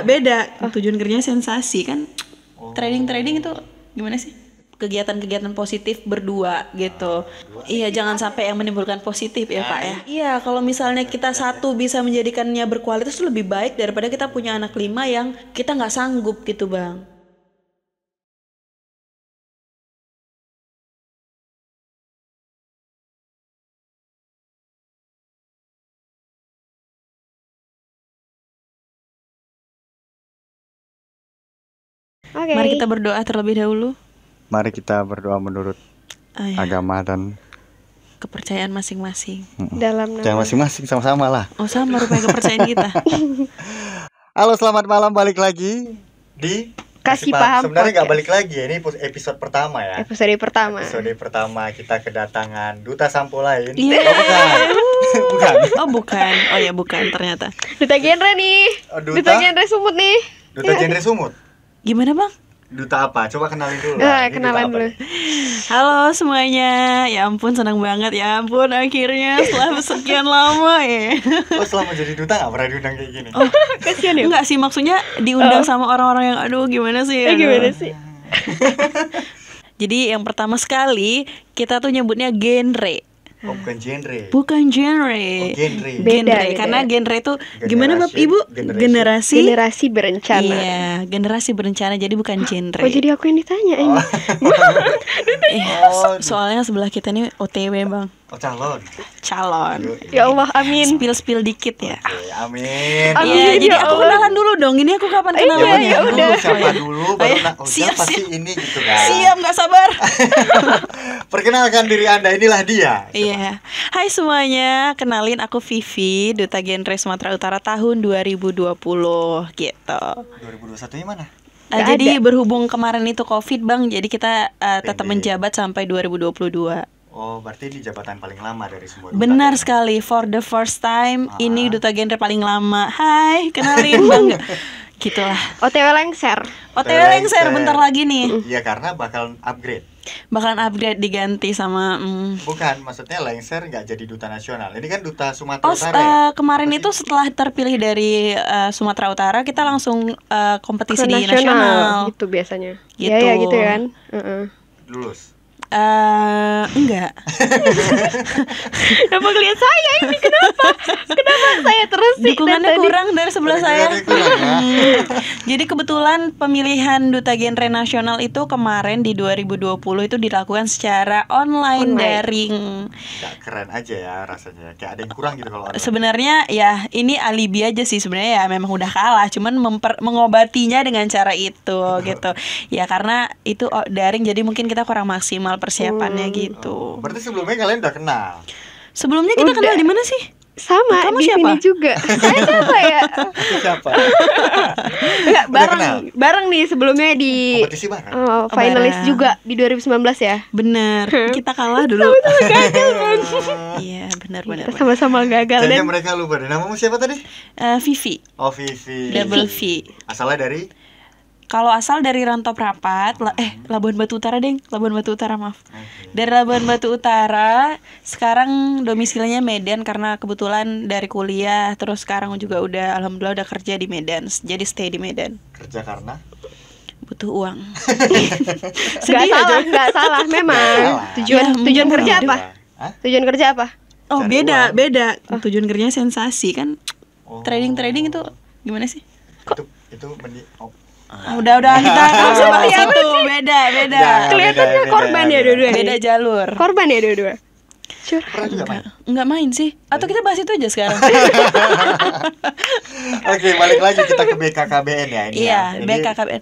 Beda. Tujuan kerjanya sensasi kan. Trading itu gimana sih? Kegiatan-kegiatan positif berdua gitu. Iya, jangan sampai yang menimbulkan positif ya Pak ya. Iya, kalau misalnya kita satu bisa menjadikannya berkualitas itu lebih baik daripada kita punya anak 5 yang kita nggak sanggup gitu Bang. Oke. Mari kita berdoa terlebih dahulu. Mari kita berdoa menurut agama dan kepercayaan masing-masing. Dalam nama masing-masing sama-sama lah. Oh sama rupanya kepercayaan kita. Halo, selamat malam, balik lagi di Kasih Paham Sebenarnya nggak Podcast. balik lagi ya, ini episode pertama ya. Episode pertama. Episode pertama kita kedatangan duta sampo lain. Iya. Oh, bukan. Oh bukan. Oh ya bukan ternyata. Duta genre nih. Oh, Duta genre Sumut nih. Duta genre Sumut. Gimana Bang? Duta apa? Coba kenalin dulu. Kenalan dulu. Halo semuanya. Ya ampun senang banget. Ya ampun akhirnya setelah sekian lama ya. Oh, selama jadi duta nggak pernah diundang kayak gini. Oh Kasian ya. enggak sih, maksudnya diundang sama orang-orang yang aduh gimana sih ya. Gimana sih? Jadi yang pertama sekali kita tuh nyebutnya genre. Oh, bukan genre. Bukan genre. Oh, genre. Beda. Karena genre itu gimana Bapak Ibu? Generasi. Generasi berencana. Iya, generasi berencana jadi bukan genre. Oh jadi aku yang ditanya ini. Soalnya sebelah kita nih OTW Bang. Oh, calon. Ya Allah, amin. Spill dikit ya. Oke, amin. Iya, ya jadi aku Allah. kenalan dulu dong. Ini aku kapan Iya, kenalannya? ya udah. Siapa dulu baru Siap, pasti siap. ini gitu kan. Siap, nggak sabar. Perkenalkan diri Anda, inilah dia. Iya. Hai semuanya, kenalin aku Vivi, Duta Genre Sumatera Utara tahun 2020 gitu. 2021-nya mana? Jadi berhubung kemarin itu Covid Bang, jadi kita tetap menjabat sampai 2022. Oh, berarti ini jabatan paling lama dari semua duta. Benar sekali, for the first time ini Duta Genre paling lama. Hai, kenalin Bang. Gitulah. OTW lengser. OTW lengser bentar lagi nih. Iya, karena bakal upgrade. Bakalan upgrade diganti sama Bukan, maksudnya lengser nggak jadi duta nasional. Ini kan duta Sumatera Oh, Utara ya? kemarin itu setelah terpilih dari Sumatera Utara, kita langsung kompetisi Ke di nasional. gitu biasanya. Gitu. Ya gitu kan. Lulus. Enggak. Kenapa ngeliat saya ini? Kenapa saya terus sih? Dukungannya dari tadi? kurang dari sebelah saya. Jadi kebetulan pemilihan Duta Genre Nasional itu kemarin di 2020 itu dilakukan secara online. Daring. Nggak keren aja ya rasanya. Kayak ada yang kurang gitu kalau online. Sebenarnya ya ini alibi aja sih, sebenarnya ya memang udah kalah, cuman mengobatinya dengan cara itu gitu. Ya karena itu daring jadi mungkin kita kurang maksimal persiapannya gitu. Berarti sebelumnya kalian udah kenal? Sebelumnya kita kenal di mana sih? Sama, Kamu di siapa? sini juga. Saya siapa ya? Siapa? Enggak, kenal? bareng nih sebelumnya di Kompetisi bareng? finalis bareng. juga di 2019 ya. Bener, kita kalah dulu. Iya, benar. Kita sama-sama gagal Kayaknya dan mereka lupa deh. Namamu siapa tadi? Vivi, Oh, Vivi. double V. Asalnya dari? Kalau asal dari Rantau Prapat, Labuan Batu Utara deng, Labuan Batu Utara maaf. Dari Labuan Batu Utara, sekarang domisilinya Medan karena kebetulan dari kuliah, terus sekarang juga udah alhamdulillah udah kerja di Medan, jadi stay di Medan. Kerja karena? Butuh uang. Nggak salah memang. Tujuan kerja apa? Hah? Tujuan kerja apa? Oh Cari beda. Tujuan kerjanya sensasi kan. Oh. Trading itu gimana sih? Itu Udah kita sama itu beda. Kelihatannya beda, korban ya dua-dua. Beda jalur. Korban ya dua-dua. Pernah juga main? Enggak main sih. Atau kita bahas itu aja sekarang. Oke, balik lagi kita ke BKKBN ya ini. Iya, ya. Ini- BKKBN.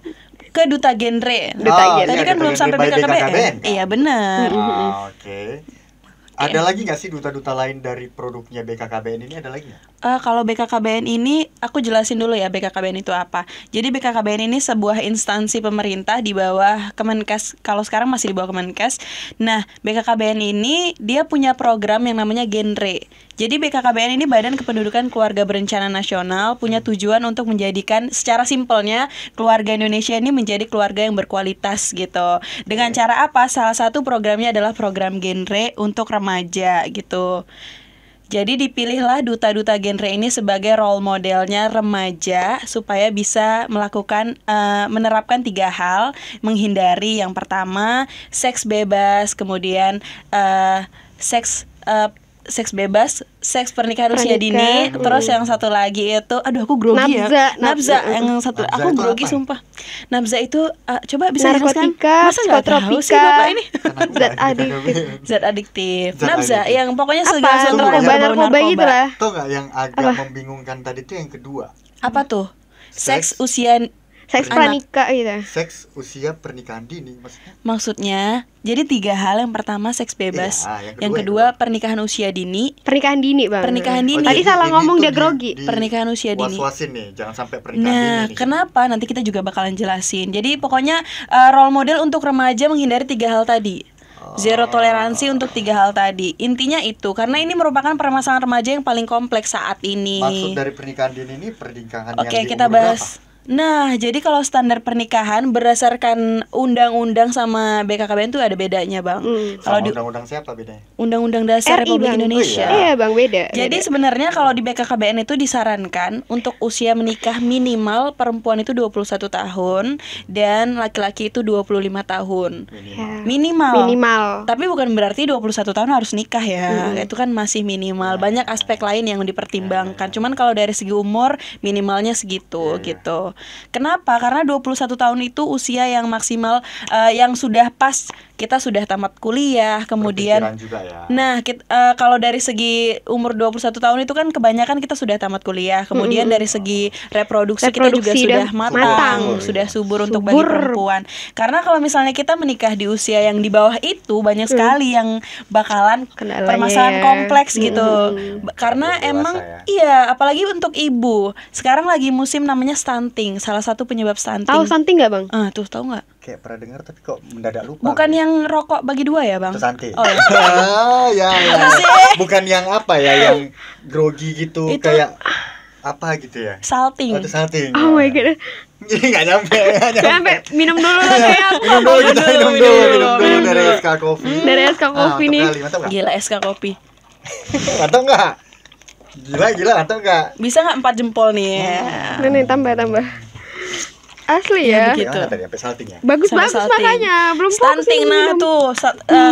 Ke Duta Genre. Duta Genre. Tadi kan Duta belum Genre sampai by BKKBN. BKKBN. Iya benar. Oke. Ada lagi nggak sih duta-duta lain dari produknya BKKBN ini, ada lagi nggak? Kalau BKKBN ini aku jelasin dulu ya BKKBN itu apa. Jadi BKKBN ini sebuah instansi pemerintah di bawah Kemenkes. Kalau sekarang masih di bawah Kemenkes. Nah, BKKBN ini dia punya program yang namanya Genre. Jadi BKKBN ini Badan Kependudukan Keluarga Berencana Nasional, punya tujuan untuk menjadikan secara simpelnya keluarga Indonesia ini menjadi keluarga yang berkualitas gitu. Dengan cara apa? Salah satu programnya adalah program Genre untuk remaja gitu. Jadi dipilihlah duta-duta genre ini sebagai role modelnya remaja supaya bisa melakukan menerapkan 3 hal, menghindari yang pertama seks bebas, kemudian seks bebas, seks pernikahan usia dini, terus yang satu lagi itu, aduh aku grogi Nabza, yang satu Nabza aku itu grogi apa? sumpah. Nabza itu coba bisa dijelaskan? Narkotika, Masa nggak tahu sih psikotropika, bapak ini? zat adiktif. Zat adiktif. Zat Nabza adiktif. yang pokoknya Apa? segala sesuatu yang Narkoba, berbau narkoba gitu lah. Tau nggak yang agak Apa? membingungkan tadi tuh yang kedua, Apa tuh? Seks. Seks usia Seks Anak. pranikah gitu. seks usia pernikahan dini maksudnya. maksudnya. Jadi 3 hal, yang pertama seks bebas, Iya, yang kedua pernikahan usia dini, Pernikahan dini, Bang. Pernikahan dini. Tadi jadi salah ini ngomong tuh dia grogi. Pernikahan usia dini. Was-wasin nih, jangan sampai pernikahan Nah, dini nih. kenapa? Nanti kita juga bakalan jelasin. Jadi pokoknya role model untuk remaja menghindari 3 hal tadi. Zero toleransi untuk 3 hal tadi. Intinya itu, karena ini merupakan permasalahan remaja yang paling kompleks saat ini. Maksud dari pernikahan dini ini pernikahan Oke, yang di kita umur bahas. Nah, jadi kalau standar pernikahan berdasarkan undang-undang sama BKKBN tuh ada bedanya, Bang. berapa? Kalau Sama di undang-undang siapa bedanya? Undang-Undang Dasar RI, Republik Bang. Indonesia. Oh, Iya, Bang, beda. Jadi sebenarnya kalau di BKKBN itu disarankan untuk usia menikah minimal perempuan itu 21 tahun dan laki-laki itu 25 tahun. Minimal. Minimal. Minimal. Tapi bukan berarti 21 tahun harus nikah ya. Itu kan masih minimal. Banyak aspek lain yang dipertimbangkan. Cuman kalau dari segi umur minimalnya segitu gitu. Kenapa? Karena 21 tahun itu usia yang maksimal, yang sudah pas kita sudah tamat kuliah, kemudian Berpikiran juga ya. nah, kalau dari segi umur 21 tahun itu kan kebanyakan kita sudah tamat kuliah. Kemudian dari segi reproduksi kita juga Reproduksi sudah dan matang, matang. sudah subur untuk bagi Subur. perempuan. Karena kalau misalnya kita menikah di usia yang di bawah itu banyak sekali yang bakalan Kendalanya permasalahan ya. kompleks gitu. Karena Dewasa emang ya. iya, apalagi untuk ibu. Sekarang lagi musim namanya stunting, salah satu penyebab stunting. Tahu stunting nggak, Bang? Tuh tahu nggak? Kayak pernah dengar tapi kok mendadak lupa. Bukan yang rokok bagi 2 ya, Bang? Itu santai. Oh, ya. Ya. Bukan yang apa ya, yang grogi gitu Itu- kayak apa gitu ya. Salting. Oh, itu salting. Oh my god. Jadi nggak nyampe. Sampai minum dulu lah kayak aku. Minum dulu kita minum dulu minum dari dulu. SK Coffee. Dari SK Coffee nih. Mantap nggak? Gila SK kopi. Mantap nggak? Gila mantap nggak? Bisa nggak 4 jempol nih? Nih tambah. Asli Ya, ya. begitu. Gimana tadi sampai salting ya? Bagus Sama bagus salting. makanya. Belum fokus Stunting, ini nah minum. tuh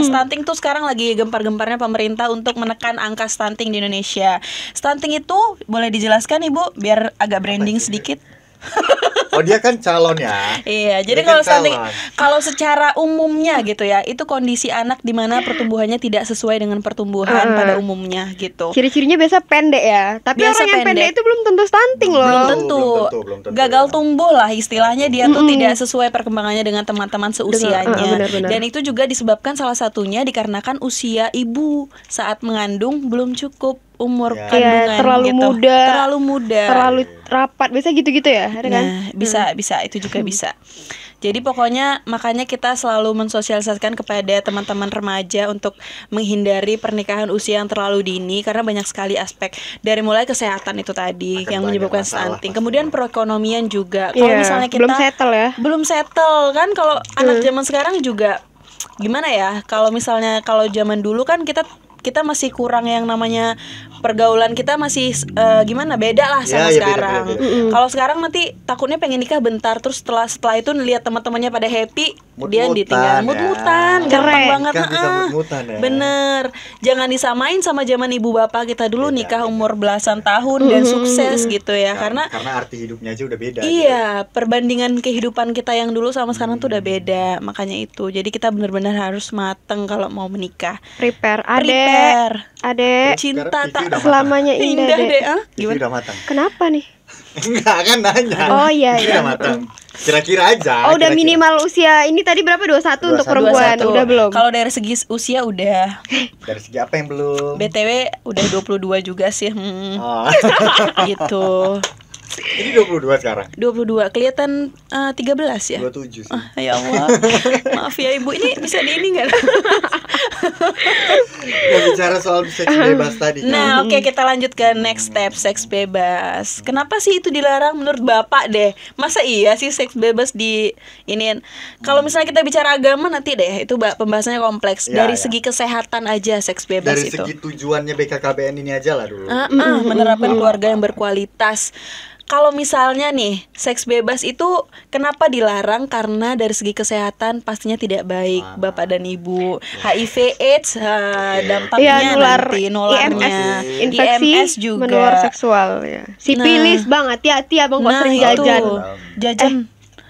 stunting tuh sekarang lagi gempar-gemparnya pemerintah untuk menekan angka stunting di Indonesia. Stunting itu boleh dijelaskan Ibu biar agak branding sedikit? Oh, dia kan calon ya. Iya, jadi Dia kan kalau stunting, calon. kalau secara umumnya gitu ya, itu kondisi anak di mana pertumbuhannya tidak sesuai dengan pertumbuhan pada umumnya gitu. Ciri-cirinya biasa pendek ya. Tapi Biasa orang yang pendek pendek. itu belum tentu stunting loh. Belum tentu. belum tentu, Gagal ya. tumbuh lah istilahnya, dia tuh tidak sesuai perkembangannya dengan teman-teman seusianya. benar-benar. Dan itu juga disebabkan salah satunya dikarenakan usia ibu saat mengandung belum cukup umur Ya. kandungan Iya, terlalu gitu. muda. Terlalu muda. Terlalu rapat. Biasa gitu-gitu ya, ada kan? Nah, bisa itu juga bisa. Jadi pokoknya makanya kita selalu mensosialisasikan kepada teman-teman remaja untuk menghindari pernikahan usia yang terlalu dini karena banyak sekali aspek dari mulai kesehatan itu tadi Akan yang banyak menyebabkan masalah stunting. pasti. Kemudian perekonomian juga. Kalau Iya, misalnya kita belum settle ya. belum settle kan kalau anak zaman sekarang juga gimana ya? Kalau misalnya kalau zaman dulu kan kita masih kurang yang namanya pergaulan kita masih gimana beda lah sama Ya, beda, sekarang. beda. Kalau sekarang nanti takutnya pengen nikah bentar terus setelah itu lihat teman-temannya pada happy, dia Mut-mutan ditinggal ya. mut-mutan, Cerai. gampang banget. Kan bisa heeh. mut-mutan ya. Bener, jangan disamain sama zaman ibu bapak kita dulu Beda, nikah beda. umur belasan tahun dan sukses gitu ya, karena arti hidupnya aja udah beda. iya, perbandingan kehidupan kita yang dulu sama sekarang tuh udah beda. Makanya itu. Jadi kita benar-benar harus mateng kalau mau menikah. Prepare. Prepare. Adek. Cinta Sekarang TV tak udah Selamanya indah, indah Dek. deh. Ah, Gitu gimana? udah matang. Kenapa nih? Enggak kan nanya. Oh, iya, TV iya. udah matang. Kira-kira aja. Oh, udah kira-kira. minimal usia ini tadi berapa? 21 untuk 21. perempuan. 21. Udah belum? Kalau dari segi usia udah. Dari segi apa yang belum? BTW udah 22 juga sih. Oh. Gitu. Ini 22 sekarang. 22, kelihatan 13 ya? 27 sih. Ya Allah. Maaf ya Ibu, ini bisa di ini enggak? Ya bicara soal seks bebas tadi kan. Nah, oke, kita lanjut ke next step, seks bebas. Kenapa sih itu dilarang menurut Bapak deh? Masa iya sih seks bebas di iniin? Kalau misalnya kita bicara agama nanti deh, itu pembahasannya kompleks. Ya, Dari ya. segi kesehatan aja seks bebas Dari itu. segi tujuannya BKKBN ini aja lah dulu. Menerapkan keluarga yang berkualitas. Kalau misalnya nih seks bebas itu kenapa dilarang? Karena dari segi kesehatan pastinya tidak baik, Bapak dan Ibu. HIV AIDS dampaknya Iya, nular nanti nularnya. infeksi IMS juga. menular seksual ya. Sipilis bang, hati-hati abang kok sering itu. jajan. Jajan.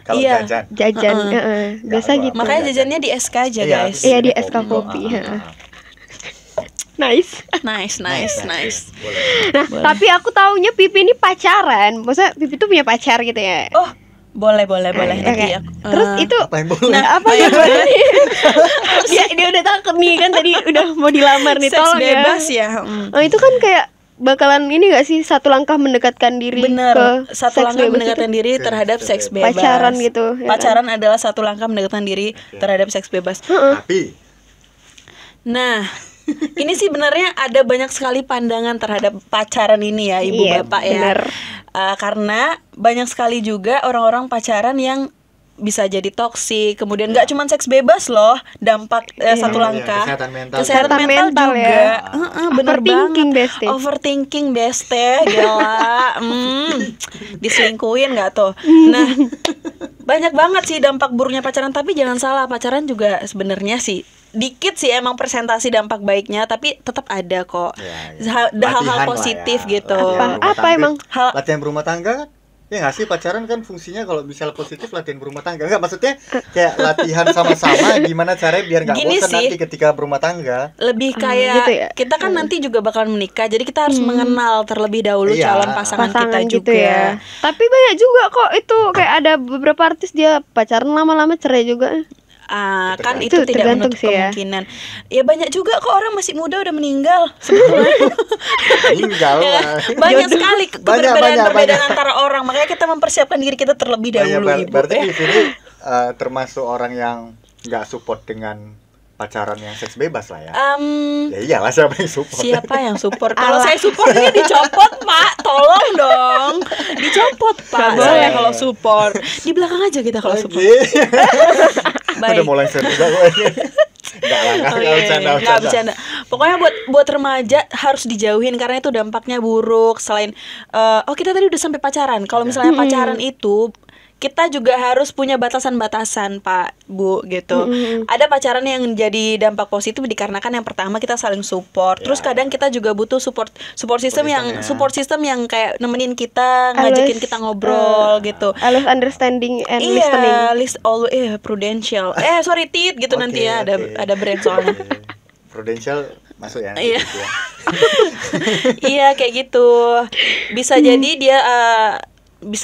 Kalau Iya. Jajan, biasa Nggak, gitu. Makanya jajannya di SK aja, Iya, guys. Iya, di SK kopi. Nice. Nice. Boleh. Nah, tapi aku taunya Pipi ini pacaran. Maksudnya Pipi tuh punya pacar gitu ya? Oh, boleh. Oke. Nanti Terus itu Apa yang boleh? Nah, apa ya? dia udah takut nih kan tadi udah mau dilamar nih, seks tolong bebas ya. ya. Oh, itu kan kayak bakalan ini gak sih, satu langkah mendekatkan diri Bener, ke satu seks langkah bebas mendekatkan itu? diri terhadap seks bebas. Pacaran gitu, ya kan? Pacaran adalah satu langkah mendekatkan diri terhadap seks bebas. Tapi Nah, ini sih benarnya ada banyak sekali pandangan terhadap pacaran ini ya, Ibu Iya, Bapak ya. bener. Karena banyak sekali juga orang-orang pacaran yang bisa jadi toksik, kemudian nggak cuma seks bebas loh, dampak satu Iya, langkah kesehatan mental. kesehatan Kesehatan mental mental juga. ya. Bener Overthinking, banget. beste. Overthinking beste, gila. Diselingkuhin nggak tuh? Nah, banyak banget sih dampak buruknya pacaran, tapi jangan salah, pacaran juga sebenarnya sih dikit sih emang persentase dampak baiknya, tapi tetap ada kok. Ya. Ada hal-hal Latihan lah positif ya. gitu. Latihan Apa berumah tangga. emang? Latihan berumah tangga kan? Ya nggak sih, pacaran kan fungsinya kalau misalnya positif latihan berumah tangga. Enggak, maksudnya kayak latihan sama-sama gimana caranya biar nggak Gini bosan sih. nanti ketika berumah tangga. Lebih kayak gitu ya? kita kan nanti juga bakalan menikah, jadi kita harus mengenal terlebih dahulu Iya. calon pasangan kita gitu juga. ya. Tapi banyak juga kok itu kayak ada beberapa artis dia pacaran lama-lama cerai juga. Kan Tergantung. itu Itu tidak tergantung menutup sih ya. kemungkinan. Ya banyak juga kok orang masih muda udah meninggal sebetulnya. Meninggal Ya, lah. banyak sekali Banyak. perbedaan antara orang, makanya kita mempersiapkan diri kita terlebih dahulu, Ibu. Berarti di sini termasuk orang yang nggak support dengan pacaran yang seks bebas lah ya. Ya iyalah, siapa yang support? Siapa yang support? Kalau saya supportnya dicopot, Pak. Tolong dong. Dicopot, Pak. Nggak Saya boleh. kalau support. Di belakang aja kita kalau support. Udah Baik. mulai serius juga gue. Enggak lah, Oh, enggak iya, bercanda, iya. Nggak bercanda. Pokoknya buat remaja harus dijauhin karena itu dampaknya buruk. Selain kita tadi udah sampai pacaran. Kalau misalnya pacaran itu kita juga harus punya batasan-batasan, Pak, Bu, gitu. Ada pacaran yang jadi dampak positif dikarenakan yang pertama kita saling support. Terus kadang kita juga butuh support system yang kayak nemenin kita, ngajakin kita ngobrol gitu. Harus understanding and listening. Iya, prudential. Tit gitu nanti ya, ada brand soalnya. Prudential masuk ya. Iya. gitu ya. Iya, kayak gitu. Bisa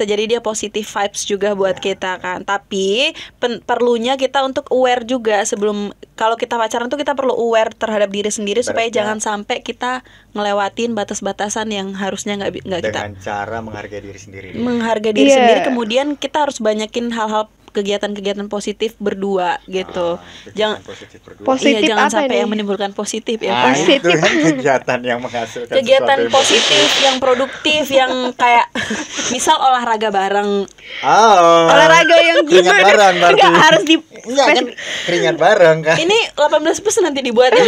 jadi dia positive vibes juga buat kita kan. Tapi perlunya kita untuk aware juga sebelum kalau kita pacaran tuh kita perlu aware terhadap diri sendiri supaya Ibaratnya- jangan sampai kita ngelewatin batas-batasan yang harusnya nggak kita Dengan cara menghargai diri sendiri. menghargai diri Iya. sendiri. Kemudian kita harus banyakin hal-hal kegiatan-kegiatan positif berdua gitu. Jangan positif berdua. Positif iya, jangan apa sampai nih? yang menimbulkan positif ya, Nah, Pak, ya. Positif. itu kan kegiatan yang menghasilkan Kegiatan sesuatu yang positif yang produktif yang kayak misal olahraga bareng. Oh. Olahraga yang Keringat gimana? bareng berarti. Enggak harus di Enggak kan keringat bareng kan. Ini 18+ nanti dibuat ya.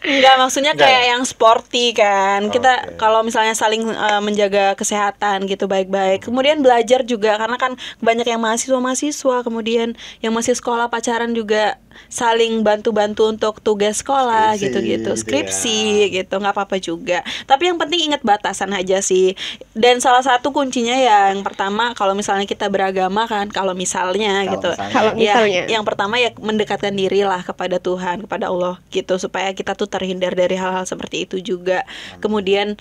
Enggak, maksudnya Enggak. kayak yang sporty kan. Kita Oke. kalau misalnya saling menjaga kesehatan gitu baik-baik. Kemudian belajar juga karena kan banyak yang mahasiswa, kemudian yang masih sekolah pacaran juga saling bantu-bantu untuk tugas sekolah Skripsi, gitu-gitu, gitu skripsi gitu, nggak apa-apa juga. Tapi yang penting ingat batasan aja sih. Dan salah satu kuncinya ya yang pertama kalau misalnya kita beragama kan, kalau misalnya Kalau gitu. misalnya. Kalau Ya, misalnya. yang pertama ya mendekatkan diri lah kepada Tuhan, kepada Allah gitu supaya kita tuh terhindar dari hal-hal seperti itu juga. Kemudian,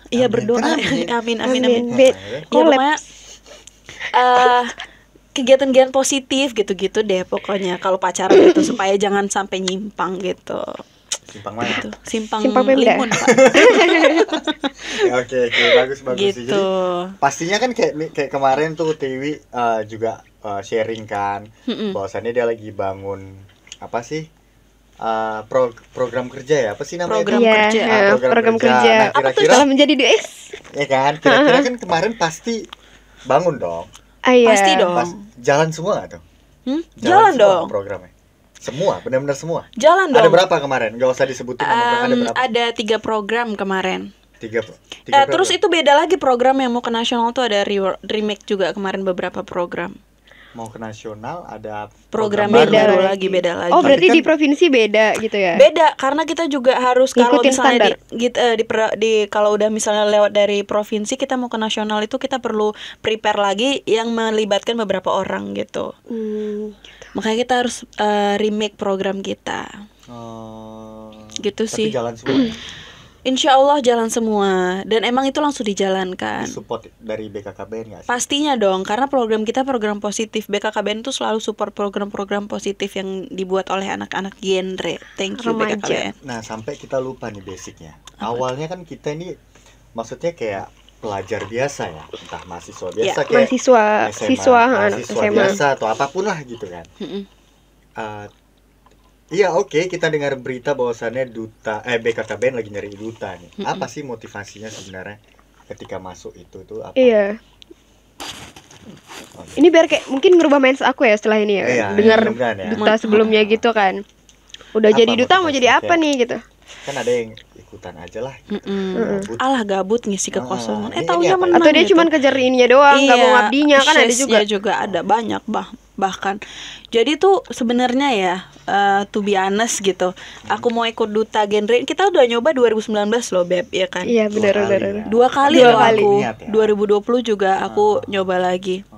iya Amin. berdoa, Kan amin. amin. Amin. Ya Collab. pokoknya kegiatan-kegiatan positif gitu-gitu deh pokoknya kalau pacaran itu supaya jangan sampai nyimpang gitu. Simpang mana? Gitu. Simpang Simpang Pemda. Limun, Pak. Ya, oke, bagus sih. Gitu. Jadi pastinya kan kayak kemarin tuh Tiwi juga sharing kan Mm-mm. bahwasannya dia lagi bangun apa sih program kerja ya, apa sih namanya Program itu? Iya, kerja. program kerja. Nah, kira-kira Setelah menjadi DS. ya kan, kira-kira kan kemarin pasti bangun dong. Iya. Pasti dong. Pas jalan semua nggak tuh? Jalan semua dong. programnya. Semua, benar-benar semua. Jalan dong. Ada berapa kemarin? Gak usah disebutin nomornya, ada berapa? Ada 3 program kemarin. Tiga Terus program. itu beda lagi program yang mau ke nasional tuh ada remake juga kemarin beberapa program. Mau ke nasional ada Program baru. beda lagi. Oh, berarti Tapi kan- di provinsi beda gitu ya? Beda karena kita juga harus kalau Ngikutin misalnya standar. kalau udah misalnya lewat dari provinsi kita mau ke nasional itu kita perlu prepare lagi yang melibatkan beberapa orang gitu. Makanya kita harus remake program kita. Gitu Tapi sih. jalan semua ya? Insya Allah jalan semua dan emang itu langsung dijalankan. Support dari BKKBN nggak sih? Pastinya dong, karena program kita program positif. BKKBN itu selalu support program-program positif yang dibuat oleh anak-anak genre. Thank you Remaja. BKKBN. Nah, sampai kita lupa nih basicnya. Awalnya kan kita ini maksudnya kayak pelajar biasa ya, entah mahasiswa biasa kayak Mahasiswa, SMA, siswa, anak mahasiswa SMA. biasa atau apapun lah gitu kan. Mm-mm. Iya, oke, kita dengar berita bahwasannya BKKBN lagi nyari duta nih. Apa sih motivasinya sebenarnya ketika masuk itu tuh apa? Iya. Ini biar kayak mungkin ngerubah mindset aku ya setelah ini ya. Iya, Dengar mudah-mudahan ya. duta sebelumnya gitu kan. Udah Apa jadi duta mau jadi motivasinya? apa nih gitu. Kan ada yang ikutan aja lah. Mm-mm. Alah gabut ngisi kekosongan. ini Taunya apa? menang Atau dia gitu. cuma kejar ininya doang, nggak mau ngabdinya kan ada juga. Chase-nya juga ada banyak bahkan. Jadi tuh sebenarnya ya to be honest gitu. Aku mau ikut duta genre. Kita udah nyoba 2019 loh Beb, ya kan? Iya benar Dua kali benar. ya. 2 kali Dua loh kali. aku. Niat ya? 2020 juga aku nyoba lagi. Uh-huh.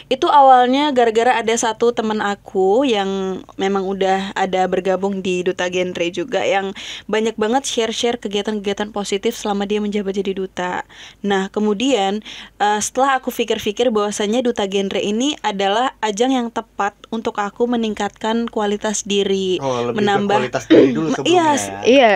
Itu awalnya gara-gara ada satu teman aku yang memang udah ada bergabung di Duta Genre juga yang banyak banget share-share kegiatan-kegiatan positif selama dia menjabat jadi duta. Nah, kemudian setelah aku pikir-pikir bahwasannya Duta Genre ini adalah ajang yang tepat untuk aku meningkatkan kualitas diri, Oh, lebih ke menambah kualitas diri dulu sebelumnya ya. Iya.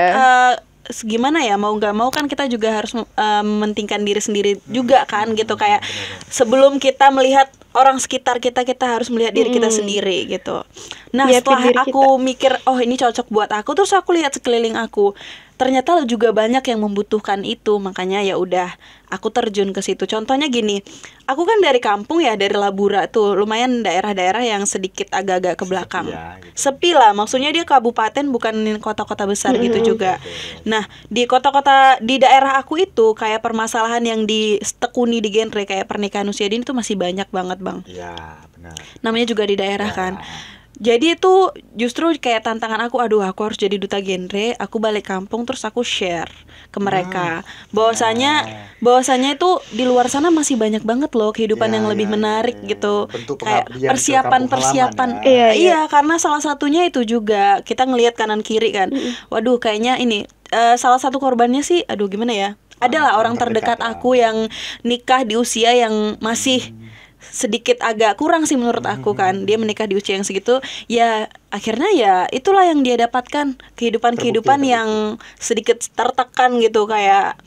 gimana ya, mau nggak mau kan kita juga harus mementingkan diri sendiri juga kan gitu, kayak sebelum kita melihat orang sekitar kita harus melihat diri kita sendiri gitu. Nah, Nyiapin setelah diri aku mikir oh ini cocok buat aku, terus aku lihat sekeliling aku ternyata juga banyak yang membutuhkan itu, makanya ya udah aku terjun ke situ. Contohnya gini, aku kan dari kampung ya, dari Labura tuh lumayan daerah-daerah yang sedikit agak-agak ke belakang. Sepi lah, maksudnya dia kabupaten bukan kota-kota besar gitu juga. Nah, di kota-kota di daerah aku itu kayak permasalahan yang ditekuni di genre kayak pernikahan usia dini itu masih banyak banget, Bang. Iya, benar. Namanya juga di daerah kan. Jadi itu justru kayak tantangan aku, aduh aku harus jadi duta genre, aku balik kampung terus aku share ke mereka bahwasanya itu di luar sana masih banyak banget loh kehidupan yang lebih menarik gitu. Bentuk Kayak pengabdian ke persiapan kampung halaman iya, karena salah satunya itu juga kita ngelihat kanan kiri kan. Waduh, kayaknya ini salah satu korbannya sih, aduh gimana ya? Adalah orang terdekat aku yang nikah di usia yang masih sedikit agak kurang sih menurut aku kan. Dia menikah di usia yang segitu, ya akhirnya ya itulah yang dia dapatkan, kehidupan yang sedikit tertekan gitu. Kayak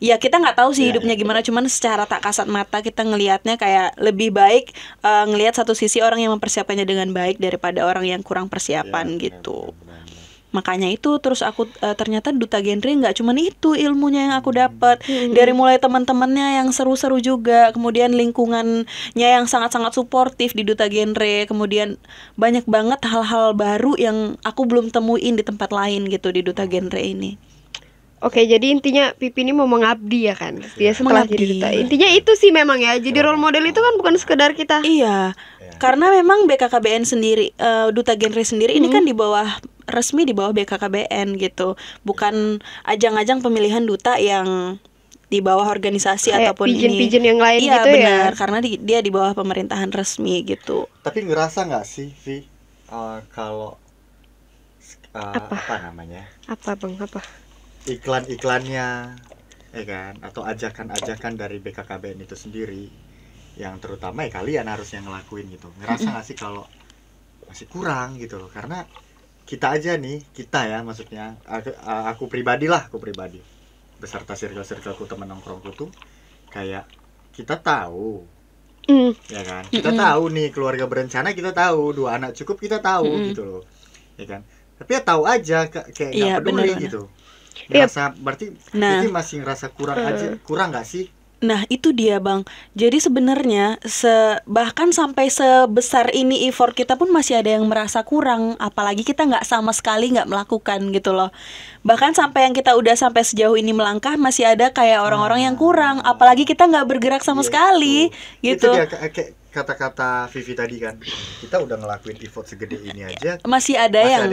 ya kita nggak tahu sih hidupnya gimana, cuman secara tak kasat mata kita ngelihatnya kayak lebih baik ngelihat satu sisi orang yang mempersiapkannya dengan baik daripada orang yang kurang persiapan gitu. Makanya itu terus aku ternyata duta genre nggak cuman itu ilmunya yang aku dapat, dari mulai teman-temannya yang seru-seru juga, kemudian lingkungannya yang sangat-sangat suportif di duta genre, kemudian banyak banget hal-hal baru yang aku belum temuin di tempat lain gitu di duta genre ini. Oke, jadi intinya Pipi ini mau mengabdi ya kan? Dia setelah Mengabdi. jadi duta. Intinya itu sih memang ya. Jadi role model itu kan bukan sekedar kita. Iya, karena memang BKKBN sendiri, duta genre sendiri ini kan di bawah resmi di bawah BKKBN gitu, bukan ajang-ajang pemilihan duta yang di bawah organisasi Kayak ataupun pigeon-pigeon yang lain iya, gitu ya. benar, karena dia di bawah pemerintahan resmi gitu. Tapi ngerasa nggak sih, Vi, kalau apa namanya? Apa bang? Apa? Iklan-iklannya, ya kan, atau ajakan-ajakan dari BKKBN itu sendiri, yang terutama ya kalian harus yang ngelakuin gitu. Ngerasa nggak sih kalau masih kurang gitu loh? Karena kita aja nih, kita ya maksudnya aku pribadi beserta circle-circleku, teman nongkrongku tuh kayak kita tahu ya kan, kita tahu nih keluarga berencana, kita tahu 2 anak cukup, kita tahu gitu loh ya kan, tapi ya tahu aja kayak nggak peduli bener. gitu, ngerasa berarti Vivi masih ngerasa kurang aja, kurang nggak sih? Nah itu dia Bang. Jadi sebenarnya bahkan sampai sebesar ini effort kita pun masih ada yang merasa kurang. Apalagi kita nggak sama sekali nggak melakukan gitu loh. Bahkan sampai yang kita udah sampai sejauh ini melangkah, masih ada kayak orang-orang yang kurang. Apalagi kita nggak bergerak sama sekali gitu. Itu dia kayak kata-kata Vivi tadi kan, kita udah ngelakuin effort segede ini aja masih ada yang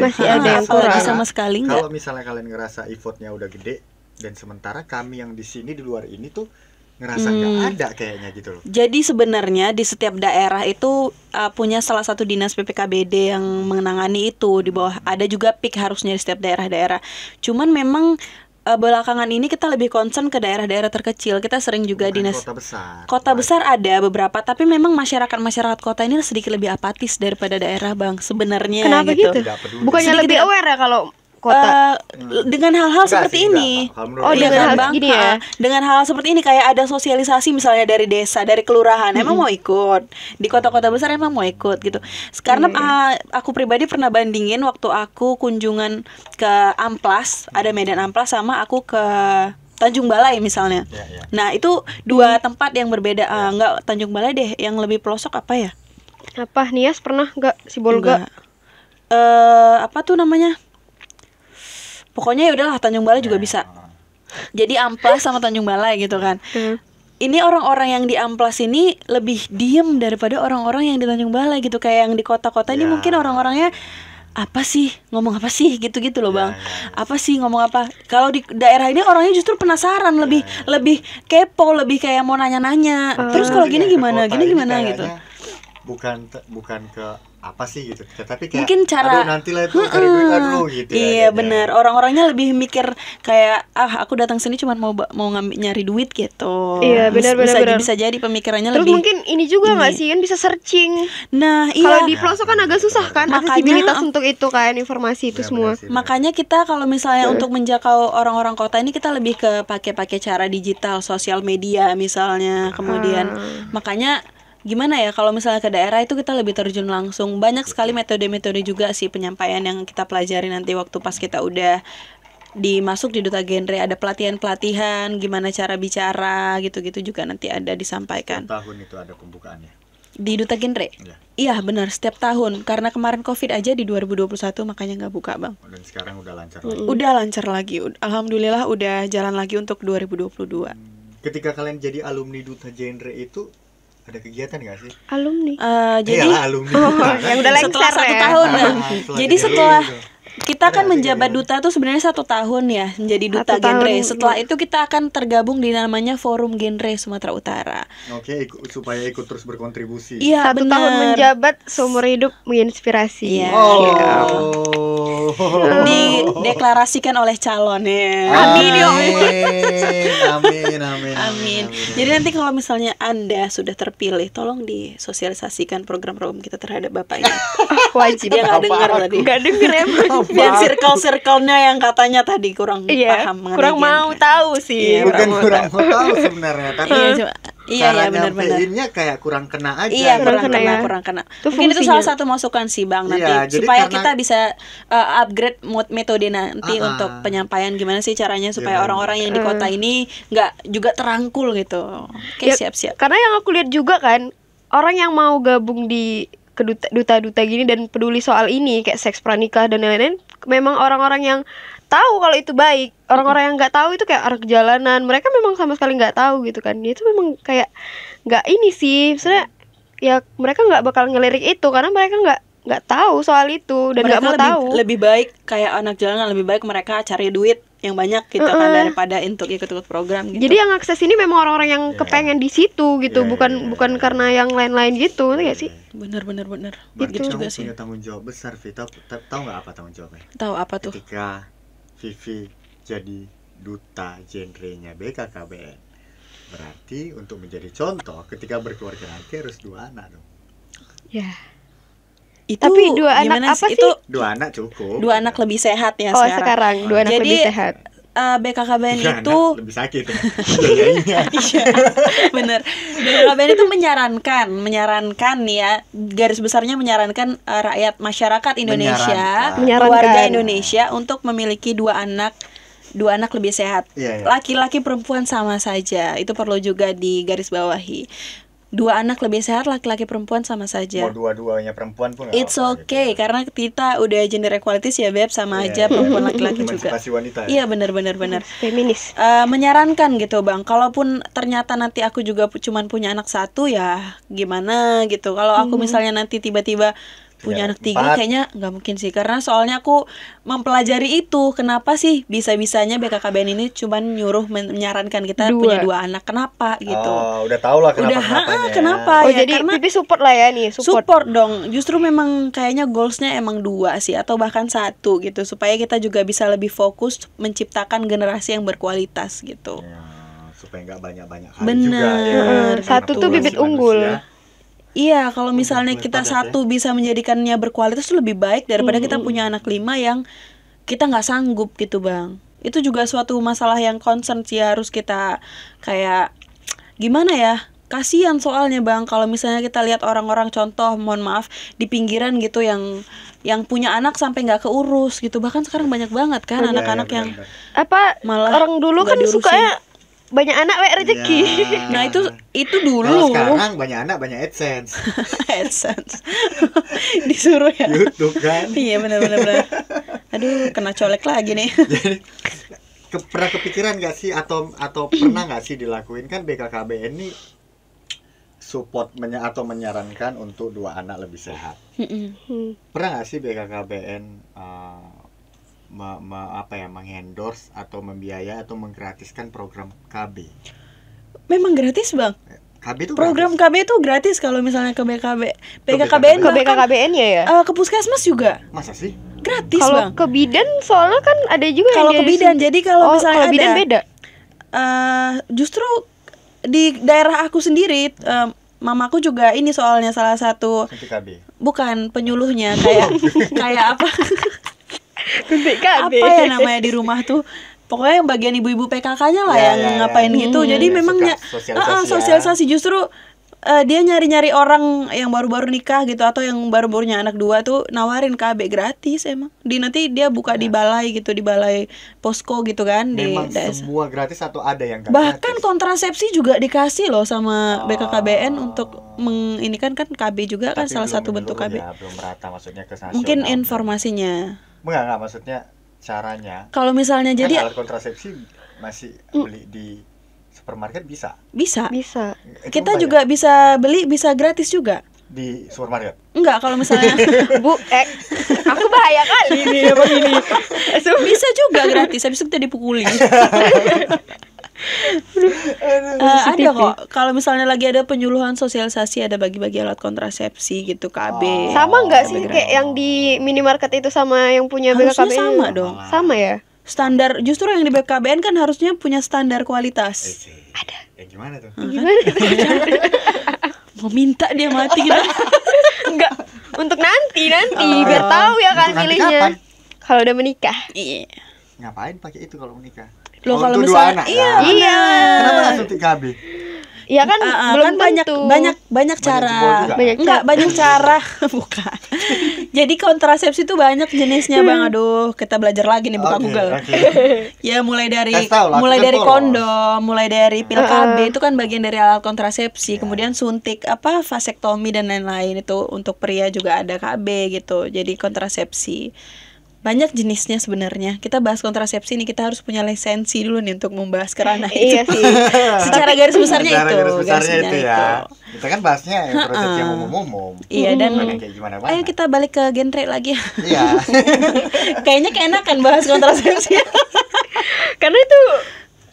kurang sama sekali nggak. Kalau misalnya kalian ngerasa effortnya udah gede, dan sementara kami yang di sini di luar ini tuh ngerasa nggak ada kayaknya gitu loh. Jadi sebenarnya di setiap daerah itu punya salah satu dinas PPKBD yang menangani itu. Di bawah ada juga PIK harusnya di setiap daerah-daerah. Cuman memang belakangan ini kita lebih concern ke daerah-daerah terkecil. Kita sering juga Bukan dinas kota besar. Kota besar ada beberapa, tapi memang masyarakat kota ini sedikit lebih apatis daripada daerah Bang sebenarnya. Kenapa gitu? Tidak peduli. Bukannya lebih aware ya kalau kota? Dengan hal-hal seperti ini. dengan hal gini ya. Dengan hal seperti ini kayak ada sosialisasi misalnya dari desa, dari kelurahan, emang mau ikut. Di kota-kota besar emang mau ikut gitu. Karena aku pribadi pernah bandingin waktu aku kunjungan ke Amplas, ada Medan Amplas, sama aku ke Tanjung Balai misalnya. Nah, itu 2 tempat yang berbeda. Enggak, Tanjung Balai deh, yang lebih pelosok apa ya? Apa Nias pernah enggak Sibolga? Apa tuh namanya? Pokoknya ya udahlah, Tanjung Balai juga bisa. Jadi Amplas sama Tanjung Balai gitu kan. Ini orang-orang yang di Amplas ini lebih diem daripada orang-orang yang di Tanjung Balai gitu. Kayak yang di kota-kota ini mungkin orang-orangnya apa sih, ngomong apa sih gitu-gitu loh Bang. Apa sih, ngomong apa. Kalau di daerah ini orangnya justru penasaran, lebih kepo, lebih kayak mau nanya-nanya. Terus kalau gini gimana gitu. Bukan ke apa sih gitu, tapi kayak mungkin cara nantilah itu cari duit dulu gitu ya. Iya benar, orang-orangnya lebih mikir kayak aku datang sini cuma mau nyari duit gitu. Iya benar. Bisa jadi pemikirannya terus lebih. Terus mungkin ini juga nggak sih kan bisa searching. Nah iya. Kalau di pelosok kan agak susah kan, aksesibilitas untuk itu kan, informasi itu semua. Makanya kita kalau misalnya untuk menjangkau orang-orang kota ini, kita lebih ke pakai cara digital, sosial media misalnya. Kemudian makanya gimana ya, kalau misalnya ke daerah itu kita lebih terjun langsung. Banyak sekali metode-metode juga sih penyampaian yang kita pelajari nanti waktu pas kita udah dimasuk di Duta Genre. Ada pelatihan-pelatihan gimana cara bicara gitu-gitu juga nanti ada disampaikan. Setiap tahun itu ada pembukaannya di Duta Genre? Iya benar, setiap tahun. Karena kemarin Covid aja di 2021 makanya nggak buka Bang. Dan sekarang udah lancar lagi. Udah lancar lagi. Alhamdulillah udah jalan lagi untuk 2022. Ketika kalian jadi alumni Duta Genre itu ada kegiatan nggak sih? Alumni. Jadi alumni yang udah lengser setelah 1 tahun. Jadi setelah kita kan menjabat duta tuh sebenarnya 1 tahun ya menjadi Duta Genre. Setelah itu kita akan tergabung di namanya Forum Genre Sumatera Utara. Oke, supaya ikut terus berkontribusi. Iya, 1 tahun menjabat, seumur hidup menginspirasi. Iya. Dideklarasikan oleh calon ya. Amin. Jadi nanti kalau misalnya Anda sudah terpilih, tolong disosialisasikan program-program kita terhadap Bapak ini. Wajib. Dia nggak dengar tadi. Nggak denger emang. Dan circle-circle-nya yang katanya tadi kurang paham. Kurang mau tahu sih. Bukan kurang mau tahu sebenarnya, tapi iya benar-benar. Ini kayak kurang kena aja. Iya, kurang kena. Mungkin itu salah satu masukan sih Bang nanti supaya kita bisa upgrade metode nanti untuk penyampaian gimana sih caranya supaya orang-orang yang di kota ini nggak juga terangkul gitu. Oke, siap-siap. Karena yang aku lihat juga kan, orang yang mau gabung di ke duta-duta gini dan peduli soal ini kayak seks pranikah dan lain-lain, memang orang-orang yang tahu kalau itu baik. Orang-orang yang nggak tahu itu kayak anak jalanan, mereka memang sama sekali nggak tahu gitu kan. Dia itu memang kayak nggak ini sih, maksudnya ya mereka nggak bakal ngelirik itu karena mereka nggak tahu soal itu dan nggak mau tahu. Lebih baik kayak anak jalanan, lebih baik mereka cari duit yang banyak gitu kan daripada untuk ikut-ikut program gitu. Jadi yang akses ini memang orang-orang yang kepengen di situ gitu, bukan karena yang lain-lain gitu, ngerti gak sih? Bener. Gitu juga sih. Punya tanggung jawab besar, Vita. Tahu nggak apa tanggung jawabnya? Tahu apa tuh? Ketika Vivi jadi duta genrenya BKKBN, berarti untuk menjadi contoh ketika berkeluarga nanti harus 2 anak dong. Ya. Itu Tapi dua anak gimana apa sih? Itu 2 anak cukup. 2 anak lebih sehat ya Oh sekarang. sekarang 2 anak Jadi, lebih sehat. BKKBN 3 itu anak lebih sakit ya. Biayanya. iya, bener. BKKBN itu menyarankan nih ya, garis besarnya menyarankan rakyat masyarakat Indonesia, Menyarankan. keluarga Menyarankan. Indonesia untuk memiliki 2 anak lebih sehat. Iya, iya. Laki-laki perempuan sama saja. Itu perlu juga digarisbawahi. 2 anak lebih sehat, laki-laki perempuan sama saja. Mau dua-duanya perempuan pun nggak It's apa-apa okay, gitu. karena kita udah gender equalities ya Beb, sama Iya, aja iya. perempuan laki-laki juga. Emansipasi wanita ya. Iya benar. Feminis. Menyarankan gitu Bang, kalaupun ternyata nanti aku juga cuman punya anak 1 ya gimana gitu. Kalau aku misalnya nanti tiba-tiba punya anak 3 4. kayaknya nggak mungkin sih, karena soalnya aku mempelajari itu kenapa sih bisa-bisanya BKKBN ini cuman nyuruh menyarankan kita 2. punya 2 anak, kenapa gitu. Oh, udah tau lah kenapa. Kenapa Oh ya, jadi karena Pipi support lah ya nih, support dong. Justru memang kayaknya goalsnya emang 2 sih, atau bahkan 1 gitu, supaya kita juga bisa lebih fokus menciptakan generasi yang berkualitas gitu. Ya, supaya nggak banyak-banyak kali Bener. juga ya. Bener. Satu tuh Populasi bibit unggul. manusia. Iya, kalau misalnya boleh kita padat 1 bisa menjadikannya berkualitas tuh lebih baik daripada kita punya anak 5 yang kita nggak sanggup gitu Bang. Itu juga suatu masalah yang concern sih, harus kita kayak gimana ya, kasihan soalnya Bang kalau misalnya kita lihat orang-orang, contoh mohon maaf di pinggiran gitu yang punya anak sampai nggak keurus gitu. Bahkan sekarang banyak banget kan Iya, anak-anak iya, yang benar-benar. Apa malah orang dulu nggak kan diurusin. sukanya banyak anak rezeki. Iya. Nah itu Kalau dulu sekarang banyak anak banyak AdSense. AdSense disuruh ya. YouTube kan. Iya benar. Aduh, kena colek lagi nih. Jadi pernah kepikiran nggak sih atau pernah nggak sih dilakuin kan BKKBN ini support atau menyarankan untuk 2 anak lebih sehat. Pernah nggak sih BKKBN mengendorse atau membiayai atau menggratiskan program KB? Memang gratis Bang. KB itu Program gratis. KB itu gratis kalau misalnya ke BKKBN Ke bahkan BKKBN ya. ke puskesmas juga Masa sih? gratis Kalau Bang. ke bidan soalnya kan ada juga Kalau yang ke dari bidan, sini. jadi kalau misalnya kalau bidan ada, beda. Justru di daerah aku sendiri, mamaku juga ini soalnya salah satu, Suntik KB. bukan penyuluhnya, kayak apa Suntik KB. apa ya namanya di rumah tuh, pokoknya yang bagian ibu-ibu PKK-nya lah Ya, yang ya, ya. ngapain gitu. Jadi Ya, memang suka ya sosialisasi ya. sosialisasi justru dia nyari-nyari orang yang baru-baru nikah gitu, atau yang baru-baru punya anak 2 tuh nawarin KB gratis emang. Nanti dia buka di balai gitu, di balai posko gitu kan di Memang desa. semua gratis atau ada yang nggak Bahkan gratis? kontrasepsi juga dikasih loh sama BKKBN untuk ini kan KB juga kan Tapi salah belum satu bentuk KB. menyeluruh ya, belum merata maksudnya ke nasional. Mungkin informasinya. Enggak maksudnya caranya. Kalau misalnya Kan jadi alat kontrasepsi masih beli di supermarket bisa. bisa. Itu Kita banyak. juga bisa beli, bisa gratis juga. Di supermarket. Enggak, kalau misalnya Bu, aku bahaya kali nih apa ini. bisa juga gratis, habis itu kita dipukuli. Ada kok. Kalau misalnya lagi ada penyuluhan sosialisasi, ada bagi-bagi alat kontrasepsi gitu KB. Sama nggak sih KB kayak yang di minimarket itu sama yang punya Harusnya BKKBN? sama dong. Sama ya? Standar, justru yang di BKKBN kan harusnya punya standar kualitas. Ada. Ya gimana tuh? Mau minta dia mati gitu. Enggak. Untuk nanti biar tahu ya kan Untuk nanti milihnya. kapan? Kalau udah menikah. Iya. Ngapain pakai itu kalau menikah? Loh, Oh, kalau untuk misalnya 2 anak. iya, kan? Iya. Kenapa nggak suntik KB? Ya kan belum kan banyak tentu. banyak cara. jebol juga. Banyak cara. Bukan. Jadi kontrasepsi itu banyak jenisnya, Bang. Aduh, kita belajar lagi nih buka Oke, Google. oke. Ya mulai dari Kasih tahu lah, aku kan polos. kondom, mulai dari pil KB itu kan bagian dari alat kontrasepsi, kemudian suntik vasektomi dan lain-lain itu untuk pria juga ada KB gitu. Jadi kontrasepsi. Banyak jenisnya sebenarnya. Kita bahas kontrasepsi nih, kita harus punya lisensi dulu nih untuk membahas kerana itu. Iya sih. Secara garis besarnya Secara itu. garis besarnya garisnya itu ya. Kita kan bahasnya yang kontrasepsi yang umum-umum. Iya, dan Bukan yang kayak gimana ayo kita balik ke genre lagi. Iya. Kayaknya keenakan bahas kontrasepsi. Karena itu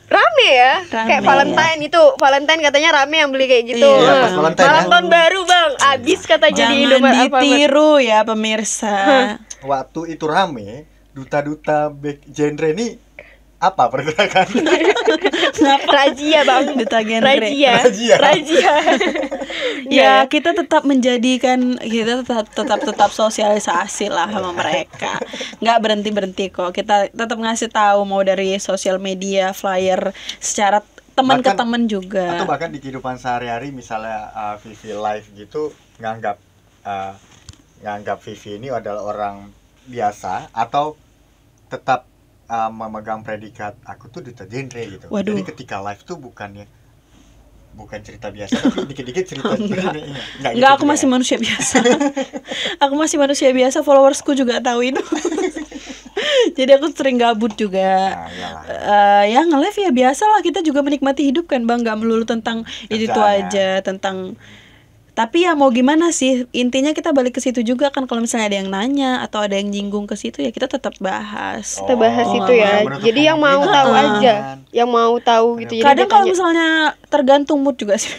rame ya. Rame. Kayak Valentine itu. Valentine katanya rame yang beli kayak gitu. Iya, pas Valentine Malam ya. tahun baru, Bang. Abis kata jadi Jangan Indomaret Alfamart. ditiru ya pemirsa. Waktu itu rame, duta-duta genre ini apa pergerakan? Razia, Bang. Duta genre. Razia. Razia. Razia. Ya kita tetap menjadikan, kita tetap sosialisasi lah sama mereka, nggak berhenti kok. Kita tetap ngasih tahu, mau dari sosial media, flyer, secara teman ke teman juga, atau bahkan di kehidupan sehari-hari, misalnya Vivi live gitu, nganggap Vivi ini adalah orang biasa, atau tetap memegang predikat aku tuh duta genre gitu. Waduh. Jadi ketika live tuh bukan cerita biasa, tapi dikit-dikit cerita. Enggak, aku masih manusia biasa. Aku masih manusia biasa, followersku juga tahu itu. Jadi aku sering gabut juga. Ya nge-live ya biasa lah, kita juga menikmati hidup kan Bang, nggak melulu tentang itu aja, tentang. Tapi ya mau gimana sih, intinya kita balik ke situ juga kan. Kalau misalnya ada yang nanya atau ada yang nyinggung ke situ, ya kita tetap bahas. Kita bahas itu ya. Jadi yang mau tahu aja, yang mau tahu gitu. Kadang kalau misalnya tergantung mood juga sih.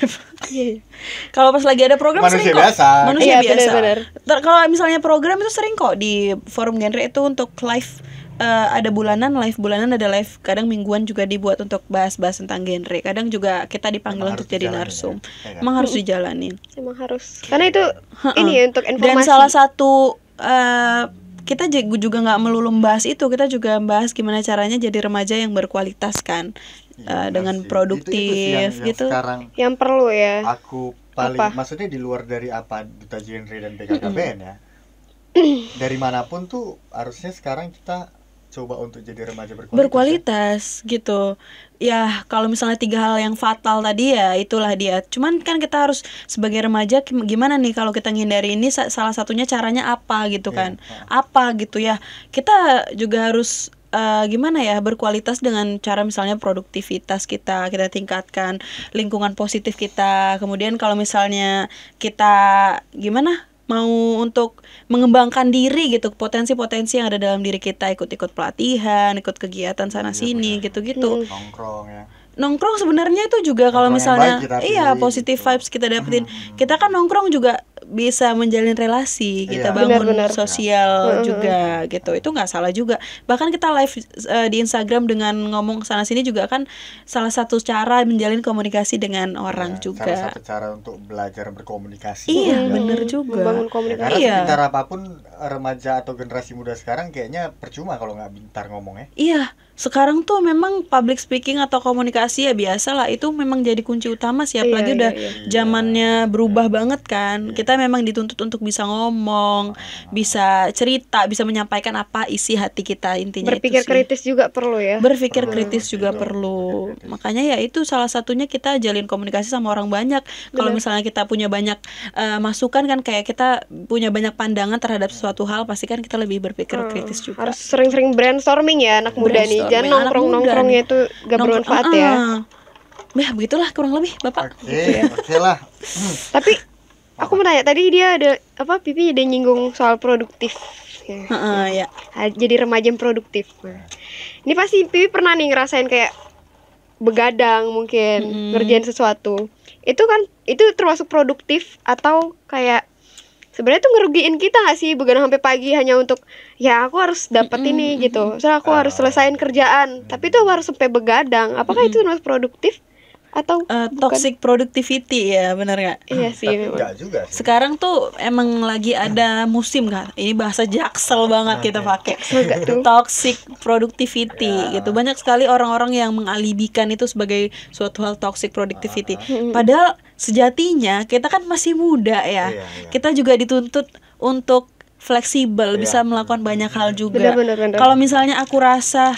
Kalau pas lagi ada program manusia sering kok. Biasa. Manusia biasa. Bener. Kalau misalnya program itu sering kok di forum genre itu untuk live. Ada live bulanan, ada live kadang mingguan juga dibuat untuk bahas-bahas tentang genre. Kadang juga kita dipanggil untuk jadi narsum. Ya? Emang harus dijalanin. Emang harus. Karena itu ini ya, untuk informasi. Dan salah satu kita juga nggak melulu membahas itu, kita juga membahas gimana caranya jadi remaja yang berkualitas kan, dengan produktif itu gitu. Yang perlu ya. Aku paling maksudnya di luar dari apa duta genre dan BKKBN ya. Dari manapun tuh harusnya sekarang kita coba untuk jadi remaja berkualitas gitu. Ya kalau misalnya 3 hal yang fatal tadi ya itulah dia. Cuman kan kita harus sebagai remaja gimana nih kalau kita ngindari ini, salah satunya caranya apa gitu kan. Apa gitu ya. Kita juga harus gimana ya, berkualitas dengan cara misalnya produktivitas kita tingkatkan, lingkungan positif kita. Kemudian kalau misalnya kita gimana mau untuk mengembangkan diri gitu, potensi-potensi yang ada dalam diri kita, ikut-ikut pelatihan, ikut kegiatan sana sini gitu-gitu. Nongkrong sebenarnya itu juga kalau misalnya positive vibes kita dapetin. Kita kan nongkrong juga bisa menjalin relasi, kita bangun sosial juga gitu. Itu nggak salah juga. Bahkan kita live di Instagram dengan ngomong sana sini juga kan salah satu cara menjalin komunikasi dengan orang juga. Salah satu cara untuk belajar berkomunikasi. Iya, bener juga. Membangun komunikasi. Karena pintar apapun remaja atau generasi muda sekarang kayaknya percuma kalau nggak pintar ngomongnya. Iya. Sekarang tuh memang public speaking atau komunikasi ya biasa lah, itu memang jadi kunci utama sih, apalagi udah zamannya berubah banget kan. Kita memang dituntut untuk bisa ngomong, bisa cerita, bisa menyampaikan apa isi hati kita, intinya berpikir itu sih. Kritis juga perlu ya. Berpikir kritis juga perlu. Makanya ya itu salah satunya kita jalin komunikasi sama orang banyak. Kalau misalnya kita punya banyak masukan kan, kayak kita punya banyak pandangan terhadap suatu hal, pasti kan kita lebih berpikir kritis juga. Harus sering-sering brainstorming ya anak muda nih. Jangan nongkrongnya itu gak bermanfaat ya. Ya begitulah kurang lebih Bapak. Oke lah. Tapi aku mau tanya, tadi dia ada Pipi ada nyinggung soal produktif ya. Jadi remaja yang produktif. Ini pasti Pipi pernah nih ngerasain kayak begadang mungkin, ngerjain sesuatu. Itu termasuk produktif atau kayak sebenarnya tuh ngerugiin kita nggak sih begadang sampai pagi hanya untuk ya aku harus dapat ini gitu. Soalnya aku harus selesain kerjaan, tapi tuh harus sampai begadang. Apakah itu termasuk produktif atau toxic productivity ya, benar nggak? Iya sih. Enggak juga sih. Sekarang tuh emang lagi ada musim kan. Ini bahasa jaksel banget kita pakai. Toxic productivity gitu. Banyak sekali orang-orang yang mengalibikan itu sebagai suatu hal toxic productivity. Padahal sejatinya kita kan masih muda ya. Kita juga dituntut untuk fleksibel, bisa melakukan banyak hal juga. Kalau misalnya aku rasa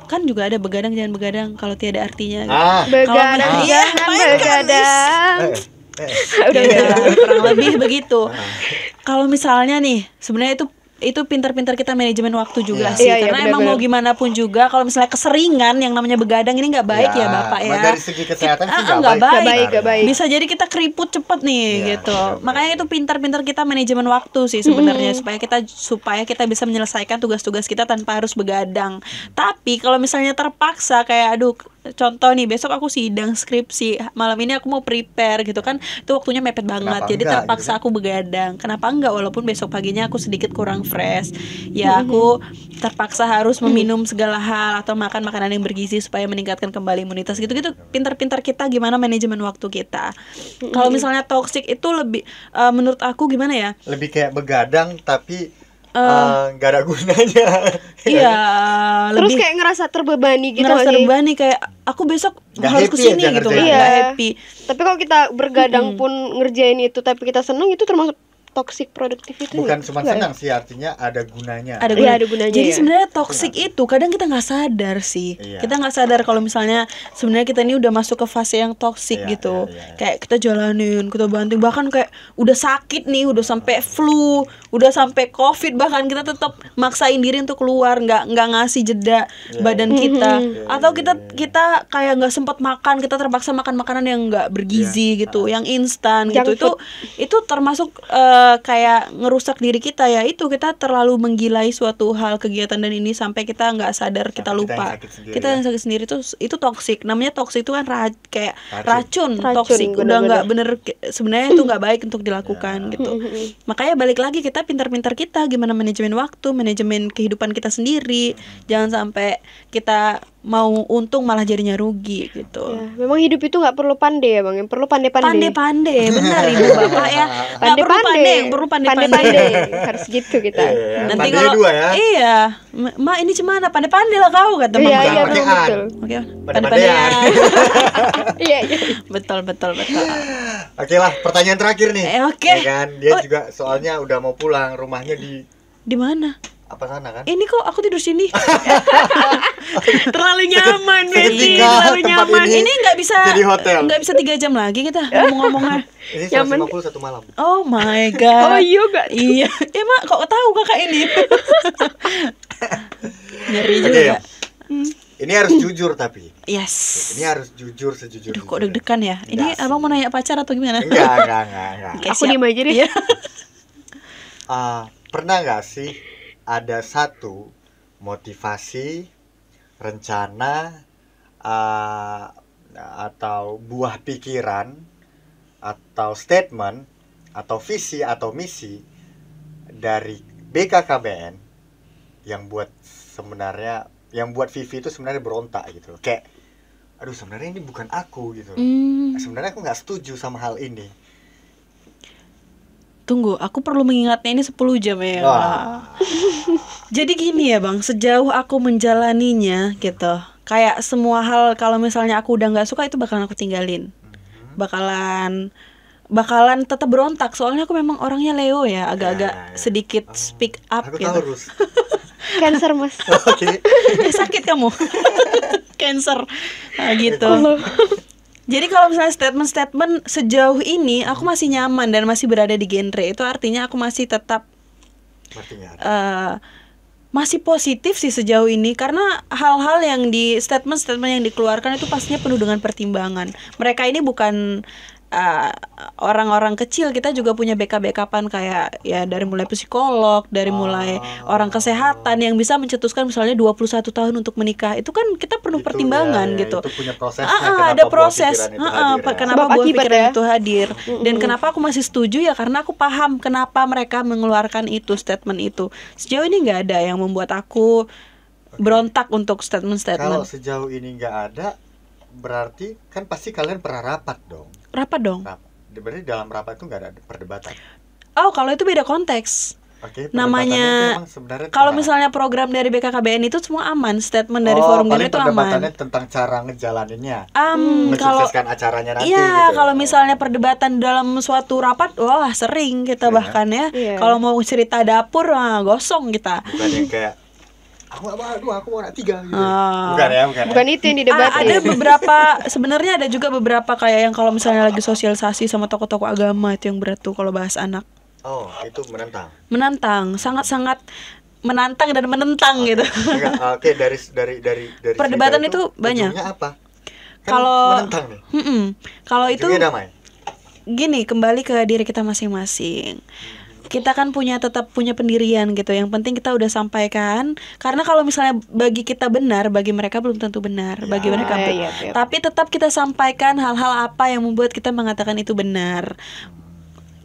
kan juga ada begadang jangan begadang kalau tiada artinya. Begadang jangan begadang. Udah kurang lebih begitu. Kalau misalnya nih sebenarnya itu pintar-pintar kita manajemen waktu juga sih, karena emang mau gimana pun juga kalau misalnya keseringan yang namanya begadang ini nggak baik ya Bapak ya. Dari segi kesehatan sih nggak baik. Baik. Bisa jadi kita keriput cepet nih gitu. Makanya itu pintar-pintar kita manajemen waktu sih sebenarnya, supaya kita bisa menyelesaikan tugas-tugas kita tanpa harus begadang. Tapi kalau misalnya terpaksa kayak contoh nih, besok aku sidang skripsi, malam ini aku mau prepare gitu kan, itu waktunya mepet banget. Kenapa Jadi enggak, terpaksa gitu aku begadang. Kenapa enggak, walaupun besok paginya aku sedikit kurang fresh, ya aku terpaksa harus meminum segala hal atau makan makanan yang bergizi supaya meningkatkan kembali imunitas gitu-gitu. Pintar-pintar kita gimana manajemen waktu kita. Kalau misalnya toxic itu lebih menurut aku gimana ya? Lebih kayak begadang tapi nggak ada gunanya. Iya, Terus lebih kayak ngerasa terbebani gitu ngerasa nggak sih? terbebani, kayak aku besok Nggak harus happy kesini aja gitu, ngerjain. nggak Iya. happy. Tapi kalau kita bergadang pun ngerjain itu tapi kita seneng, itu termasuk toxic productivity. Bukan cuma Nggak ya? senang sih, artinya ada gunanya. Ada Iya, ada gunanya Jadi ya. sebenarnya toxic itu kadang kita nggak sadar sih. Iya. Kita nggak sadar kalau misalnya sebenarnya kita ini udah masuk ke fase yang toxic Iya, gitu. iya, iya. Kayak kita jalanin, kita banting, bahkan kayak udah sakit nih, udah sampai flu, udah sampai covid, bahkan kita tetap maksain diri untuk keluar, nggak ngasih jeda badan kita. Atau kita kayak nggak sempat makan, kita terpaksa makan makanan yang nggak bergizi gitu, yang instan gitu. Junk Itu termasuk kayak ngerusak diri kita ya. Itu kita terlalu menggilai suatu hal, kegiatan dan ini sampai kita nggak sadar, kita Sampai lupa. kita yang sakit sendiri Kita ya. yang sakit sendiri itu toksik. Namanya toksik itu kan kayak Racun. racun toksik. Udah bener-bener. nggak bener, sebenarnya itu nggak baik untuk dilakukan gitu. Makanya balik lagi, kita pintar-pintar kita gimana manajemen waktu, manajemen kehidupan kita sendiri. Jangan sampai kita mau untung malah jadinya rugi gitu. Ya, memang hidup itu nggak perlu pandai ya bang, yang perlu pandai-pandai. Pandai-pandai, benar ibu bapak ya. Nggak perlu pandai, yang perlu pandai-pandai. Harus gitu kita. Iya, Nanti pandai kalau dua ya. iya, Ma ini cemana? Pandai-pandai lah kau, kata mama. Iya, iya, Pakai betul, an. betul. Oke, Pandai-pandaian. Iya, iya. betul. Oke lah, pertanyaan terakhir nih. Oke. Ya kan, dia juga soalnya udah mau pulang, rumahnya di Di mana? apa sana kan? Ini kok aku tidur sini. Terlalu nyaman, Betty. Seketika Terlalu tempat nyaman. ini Ini nggak bisa jadi hotel. Nggak bisa 3 jam lagi kita ngomong-ngomongnya. Ini Nyaman. 150 satu malam. Oh my god. Oh iya gak? Iya. Mak kok tahu kakak ini? Ngeri Oke juga. ya. Ini harus jujur tapi. Yes. Ini harus jujur sejujur. Aduh, kok deg-degan ya? Ini Enggak abang sih. mau nanya pacar atau gimana? Enggak. Oke, Aku siap. diem aja deh. Iya. Pernah nggak sih ada satu motivasi, rencana, atau buah pikiran, atau statement, atau visi atau misi dari BKKBN yang buat Vivi itu sebenarnya berontak gitu loh. Kayak, aduh sebenarnya ini bukan aku gitu loh. Sebenarnya aku nggak setuju sama hal ini. Tunggu, aku perlu mengingatnya ini 10 jam ya. Wah. Jadi gini ya bang, sejauh aku menjalaninya gitu, kayak semua hal kalau misalnya aku udah nggak suka itu bakalan aku tinggalin, bakalan tetap berontak. Soalnya aku memang orangnya Leo ya, agak-agak sedikit speak up Aku gitu. Taurus. Cancer mas. Oke. Sakit kamu, cancer, gitu. Jadi kalau misalnya statement sejauh ini aku masih nyaman dan masih berada di genre itu, artinya aku masih tetap masih positif sih sejauh ini, karena hal-hal yang di statement yang dikeluarkan itu pastinya penuh dengan pertimbangan. Mereka ini bukan orang-orang kecil, kita juga punya backup-backupan kayak ya dari mulai psikolog, dari mulai orang kesehatan yang bisa mencetuskan misalnya 21 tahun untuk menikah. Itu kan kita penuh Itu, pertimbangan ya, gitu. Itu punya prosesnya. Kenapa Ada buah proses. pikiran itu hadir, ya? Kenapa Sebab buah akibat pikiran ya. itu hadir. Dan kenapa aku masih setuju ya karena aku paham kenapa mereka mengeluarkan itu, statement itu. Sejauh ini nggak ada yang membuat aku berontak untuk Kalau statement-statement. sejauh ini nggak ada, berarti kan pasti kalian pernah rapat dong. Rapat dong. Berarti dalam rapat itu nggak ada perdebatan. Oh, kalau itu beda konteks. Oke. Namanya perdebatannya itu emang sebenarnya kalau tentang- misalnya program dari BKKBN itu semua aman, statement dari Oh, forum paling itu perdebatannya aman. tentang cara ngejalaninnya, Kalau mensukseskan acaranya nanti. iya, gitu. kalau misalnya perdebatan dalam suatu rapat, wah sering kita Sering, bahkan ya. Iya. Kalau mau cerita dapur, gosong kita. Bukan yang kayak aku nggak mau dua, aku mau anak 3 gitu. Ah. Bukan ya, bukan. Bukan itu yang didebatin. Ada beberapa, sebenarnya ada juga beberapa kayak yang kalau misalnya lagi sosialisasi sama tokoh-tokoh agama itu yang berat tuh kalau bahas anak. Oh, itu menentang. Menantang, sangat-sangat menantang dan menentang gitu. Enggak, oke, dari Perdebatan cerita itu banyak. ujungnya apa? Kan Kalau menentang nih. Kalau itu Ujungnya damai. gini, kembali ke diri kita masing-masing. kita kan tetap punya pendirian gitu. Yang penting kita udah sampaikan. Karena kalau misalnya bagi kita benar, bagi mereka belum tentu benar. Bagi mereka tapi tetap kita sampaikan hal-hal apa yang membuat kita mengatakan itu benar.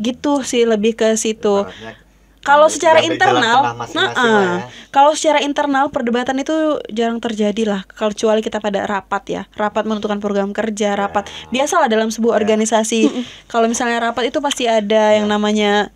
Gitu sih, lebih ke situ. Kalau secara internal, kalau secara internal perdebatan itu jarang terjadi lah, kecuali kita pada rapat ya, rapat menentukan program kerja, rapat biasalah dalam sebuah organisasi. Kalau misalnya rapat itu pasti ada yang namanya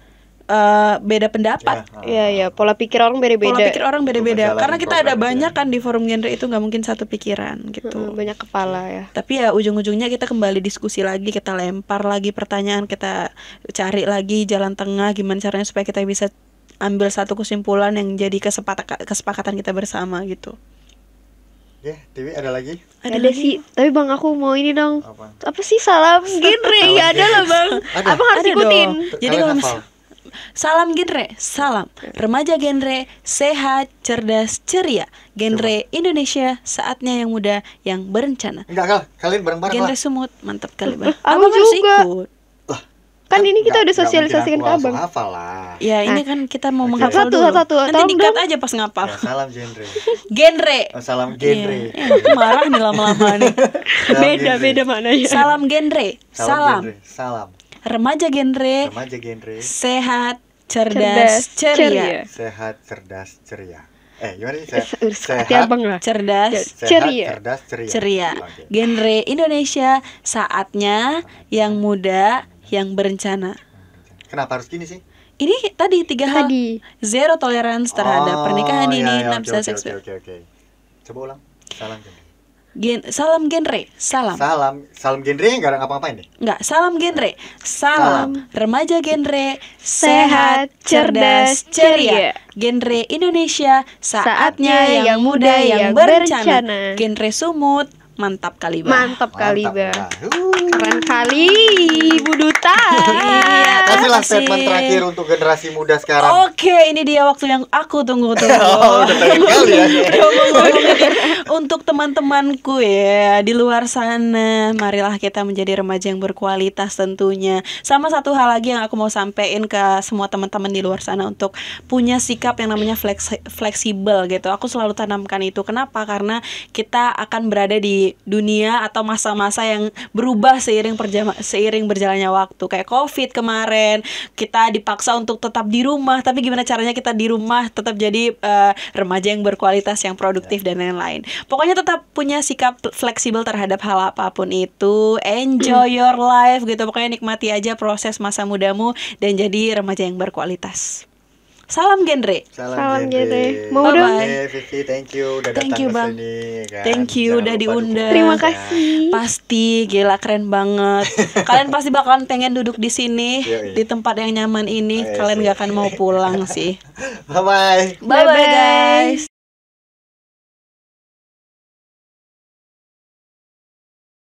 beda pendapat. Iya, pola pikir orang beda-beda. Karena kita ada banyak kan di forum genre itu, nggak mungkin satu pikiran gitu. Banyak kepala ya. Tapi ya ujung-ujungnya kita kembali diskusi lagi, kita lempar lagi pertanyaan, kita cari lagi jalan tengah gimana caranya supaya kita bisa ambil satu kesimpulan yang jadi kesepakatan kita bersama gitu. Dewi ada lagi? Ada sih, tapi Bang aku mau ini dong. Apa sih salam genre? Ya ada lah Bang. Abang harus ikutin. Jadi kalau salam genre, salam remaja genre, sehat, cerdas, ceria. Genre Indonesia, saatnya yang muda, yang berencana. Enggak, kalian bareng-bareng lah. Genre sumut, mantap kali Bang. Abang harus juga ikut. Kan ini kita udah sosialisasikan ke Abang. Hafal lah. Ya ini kan kita mau menghafal dulu. Satu. Nanti dikat aja pas ngapal. Salam genre. Genre. Salam genre. Marah nih lama-lama nih. Beda maknanya. Salam genre. Salam. Remaja genre. Sehat, cerdas, ceria. Sehat, cerdas, ceria. Gimana sih? Sehat, Abang lah. Cerdas, ceria. Genre Indonesia, saatnya yang muda, yang berencana. Kenapa harus gini sih? Ini tadi 3 hal. Zero tolerance terhadap pernikahan dini, nafsa seksual. Oke. Coba ulang. Salam genre. Salam genre. Salam genre enggak ada ngapa-ngapain deh. Enggak, salam genre. Salam remaja genre, sehat, cerdas, ceria. Genre Indonesia, saatnya yang muda, yang berencana. Genre sumut, mantap kali Bang. Mantap kali Bang. Keren kali Bu Duta. Kasihlah statement terakhir untuk generasi muda sekarang. Oke, ini dia waktu yang aku tunggu. Udah pengen kali ya. Untuk teman-temanku ya di luar sana, marilah kita menjadi remaja yang berkualitas tentunya. Sama satu hal lagi yang aku mau sampaikan ke semua teman-teman di luar sana, untuk punya sikap yang namanya fleksibel gitu. Aku selalu tanamkan itu. Kenapa? Karena kita akan berada di dunia atau masa-masa yang berubah seiring berjalannya waktu. Kayak COVID kemarin, kita dipaksa untuk tetap di rumah, tapi gimana caranya kita di rumah tetap jadi remaja yang berkualitas, yang produktif dan lain-lain. Pokoknya tetap punya sikap fleksibel terhadap hal apapun itu. Enjoy your life gitu. Pokoknya nikmati aja proses masa mudamu dan jadi remaja yang berkualitas. Salam genre. Salam genre. Mau dong. Vivi, thank you udah datang ke sini kan. Thank you udah diundang. Terima kasih. Pasti gila keren banget. Kalian pasti bakalan pengen duduk di sini di tempat yang nyaman ini. Kalian gak akan mau pulang sih. Bye bye. Bye bye guys.